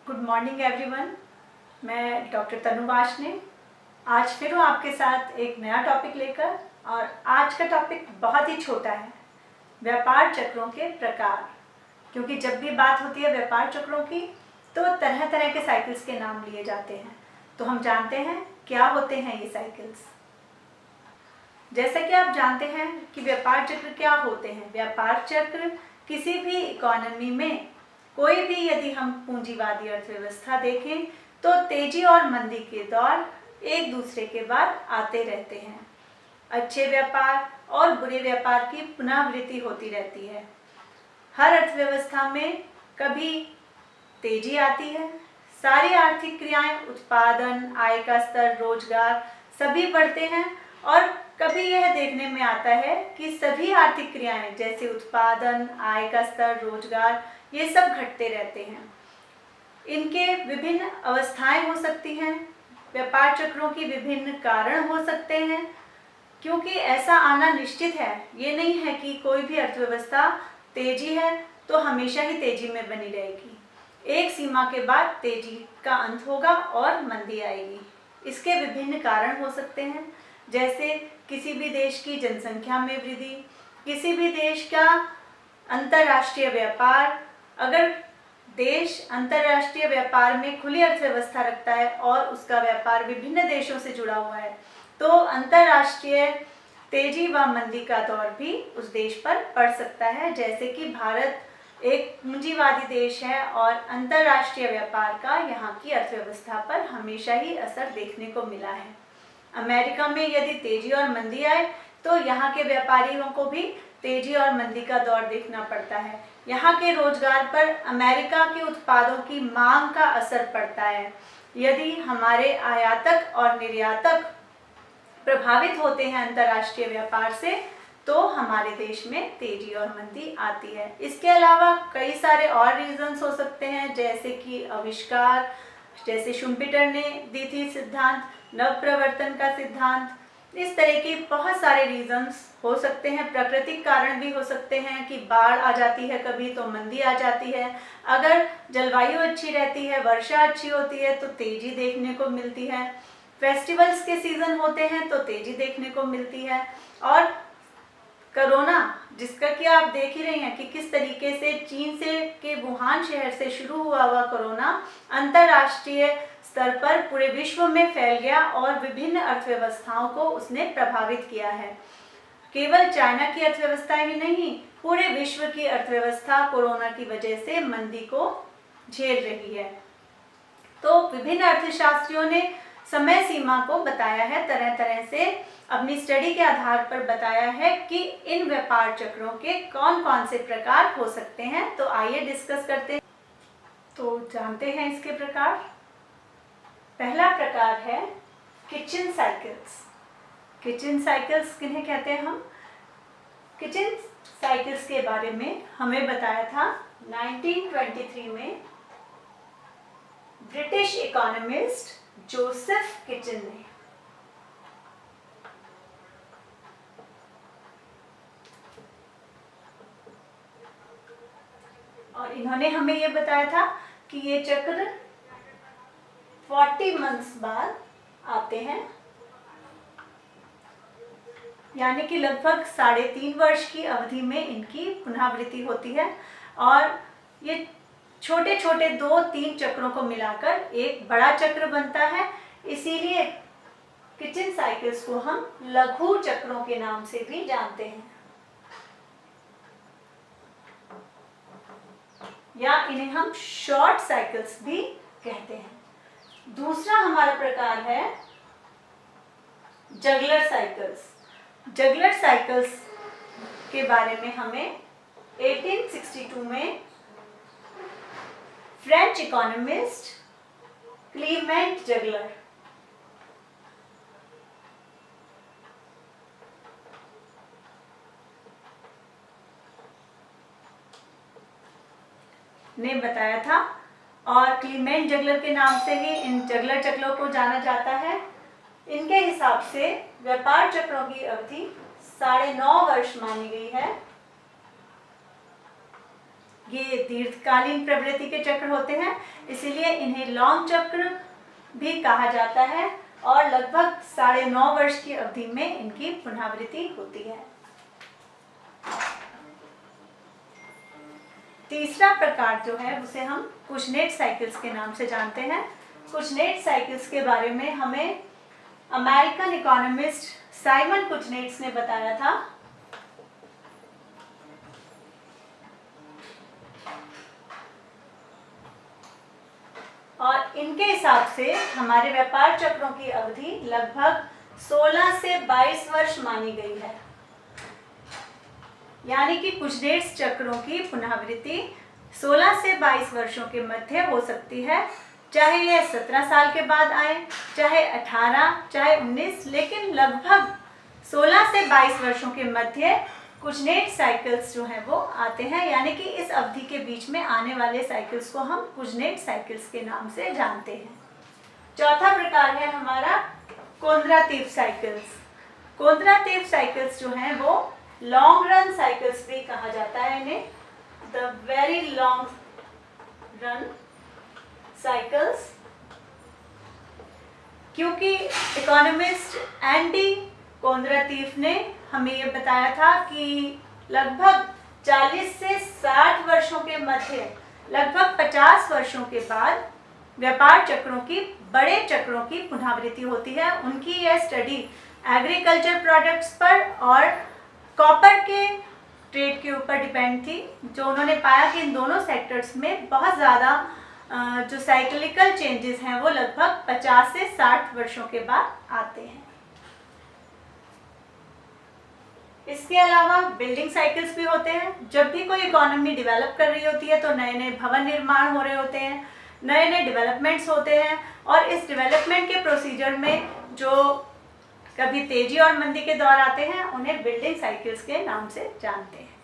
Good morning everyone. मैं doctor तनु वाशने आज फिर हूँ आपके साथ एक नया टॉपिक लेकर। और आज का टॉपिक बहुत ही छोटा है, व्यापार चक्रों के प्रकार। क्योंकि जब भी बात होती है व्यापार चक्रों की तो तरह तरह के साइकिल्स के नाम लिए जाते हैं। तो हम जानते हैं क्या होते हैं ये साइकिल्स। जैसा कि आप जानते हैं कि व्यापार चक्र क्या होते हैं। व्यापार चक्र किसी भी इकोनॉमी में कोई भी, यदि हम पूंजीवादी अर्थव्यवस्था देखें तो तेजी और मंदी के दौर एक दूसरे के बाद आते रहते हैं। अच्छे व्यापार और बुरे व्यापार की पुनरावृत्ति होती रहती है। हर अर्थव्यवस्था में कभी तेजी आती है, सारी आर्थिक क्रियाएं, उत्पादन, आय का स्तर, रोजगार सभी बढ़ते हैं। और कभी यह देखने में आता है कि सभी आर्थिक क्रियाएं जैसे उत्पादन, आय का स्तर, रोजगार ये सब घटते रहते हैं। इनके विभिन्न अवस्थाएं हो सकती हैं, व्यापार चक्रों की विभिन्न कारण हो सकते हैं। क्योंकि ऐसा आना निश्चित है, ये नहीं है कि कोई भी अर्थव्यवस्था तेजी है तो हमेशा ही तेजी में बनी रहेगी। एक सीमा के बाद तेजी का अंत होगा और मंदी आएगी। इसके विभिन्न कारण हो सकते हैं, जैसे किसी भी देश की जनसंख्या में वृद्धि, किसी भी देश का अंतर्राष्ट्रीय व्यापार। अगर देश अंतर्राष्ट्रीय व्यापार में खुली अर्थव्यवस्था रखता है और उसका व्यापार विभिन्न देशों से जुड़ा हुआ है तो अंतर्राष्ट्रीय तेजी व मंदी का दौर भी उस देश पर पड़ सकता है। जैसे कि भारत एक पूंजीवादी देश है और अंतर्राष्ट्रीय व्यापार का यहाँ की अर्थव्यवस्था पर हमेशा ही असर देखने को मिला है। अमेरिका में यदि तेजी और मंदी आए तो यहाँ के व्यापारियों को भी तेजी और मंदी का दौर देखना पड़ता है। यहाँ के रोजगार पर अमेरिका के उत्पादों की मांग का असर पड़ता है। यदि हमारे आयातक और निर्यातक प्रभावित होते हैं अंतर्राष्ट्रीय व्यापार से तो हमारे देश में तेजी और मंदी आती है। इसके अलावा कई सारे और रीजंस हो सकते हैं, जैसे कि आविष्कार, जैसे शुम्पेटर ने दी थी सिद्धांत, नवप्रवर्तन का सिद्धांत। इस तरह के बहुत सारे रीजंस हो सकते हैं। प्राकृतिक कारण भी हो सकते हैं कि बाढ़ आ जाती है कभी तो मंदी आ जाती है। अगर जलवायु अच्छी रहती है, वर्षा अच्छी होती है तो तेजी देखने को मिलती है। फेस्टिवल्स के सीजन होते हैं तो तेजी देखने को मिलती है। और कोरोना, जिसका कि आप देख ही रहे हैं कि किस तरीके से चीन से के वुहान शहर से शुरू हुआ कोरोना अंतर्राष्ट्रीय स्तर पर पूरे विश्व में फैल गया और विभिन्न अर्थव्यवस्थाओं को उसने प्रभावित किया है। केवल चाइना की अर्थव्यवस्था ही नहीं, पूरे विश्व की अर्थव्यवस्था कोरोना की वजह से मंदी को झेल रही है। तो विभिन्न अर्थशास्त्रियों ने समय सीमा को बताया है, तरह तरह से अपनी स्टडी के आधार पर बताया है कि इन व्यापार चक्रों के कौन कौन से प्रकार हो सकते हैं। तो आइए डिस्कस करते हैं। तो जानते हैं इसके प्रकार। पहला प्रकार है किचन साइकिल्स। किचन साइकिल्स किन्हें कहते हैं हम? किचन साइकिल्स के बारे में हमें बताया था 1923 में ब्रिटिश इकोनॉमिस्ट जोसेफ किचन ने। और इन्होंने हमें ये बताया था कि ये चक्र 40 मंथ्स बाद आते हैं, यानी कि लगभग 3.5 वर्ष की अवधि में इनकी पुनरावृत्ति होती है। और ये छोटे छोटे 2-3 चक्रों को मिलाकर एक बड़ा चक्र बनता है। इसीलिए किचन साइकिल्स को हम लघु चक्रों के नाम से भी जानते हैं, या इन्हें हम शॉर्ट साइकिल्स भी कहते हैं। दूसरा हमारा प्रकार है जगलर साइकिल्स। जगलर साइकिल्स के बारे में हमें 1862 में फ्रेंच इकोनॉमिस्ट क्लीमेंट जगलर ने बताया था। और क्लीमेंट जगलर के नाम से ही इन जगलर चक्रों को जाना जाता है। इनके हिसाब से व्यापार चक्रों की अवधि 9.5 वर्ष मानी गई है। ये दीर्घकालीन प्रवृत्ति के चक्र होते हैं, इसीलिए इन्हें लॉन्ग चक्र भी कहा जाता है और लगभग 9.5 वर्ष की अवधि में इनकी पुनरावृत्ति होती है। तीसरा प्रकार जो है उसे हम कुशनेट साइकिल्स के नाम से जानते हैं। कुशनेट साइकिल्स के बारे में हमें अमेरिकन इकोनॉमिस्ट साइमन कुशनेट्स ने बताया था। और इनके हिसाब से हमारे व्यापार चक्रों की अवधि लगभग 16 से 22 वर्ष मानी गई है। यानी कि कुशनेट चक्रों की पुनरावृत्ति 16 से 22 वर्षों के मध्य हो सकती है, चाहे यह 17 साल के बाद आए, चाहे 18, चाहे 19, लेकिन लगभग 16 से 22 वर्षों के मध्य कुशनेट साइकिल्स जो हैं वो आते हैं। यानी कि इस अवधि के बीच में आने वाले साइकिल्स को हम कुशनेट साइकिल्स के नाम से जानते हैं। चौथा प्रकार है हमारा कोंद्रातीव साइकिल्स। कोंद्रातीव साइकिल्स जो हैं वो लॉन्ग रन साइकिल्स भी कहा जाता है इन्हें, the very long run cycles, क्योंकि इकोनॉमिस्ट एंडी कोंद्रातीव ने हमें ये बताया था कि लगभग 40 से 60 वर्षों के मध्य लगभग 50 वर्षों के बाद व्यापार चक्रों की, बड़े चक्रों की पुनरावृत्ति होती है। उनकी यह स्टडी एग्रीकल्चर प्रोडक्ट्स पर और कॉपर के ट्रेड के ऊपर डिपेंड थी, जो उन्होंने पाया कि इन दोनों सेक्टर्स में बहुत ज़्यादा जो साइक्लिकल चेंजेस हैं वो लगभग 50 से 60 वर्षों के बाद आते हैं। इसके अलावा बिल्डिंग साइकिल्स भी होते हैं। जब भी कोई इकोनॉमी डेवलप कर रही होती है तो नए नए भवन निर्माण हो रहे होते हैं, नए नए डेवलपमेंट्स होते हैं, और इस डेवलपमेंट के प्रोसीजर में जो कभी तेजी और मंदी के दौर आते हैं उन्हें बिल्डिंग साइकिल्स के नाम से जानते हैं।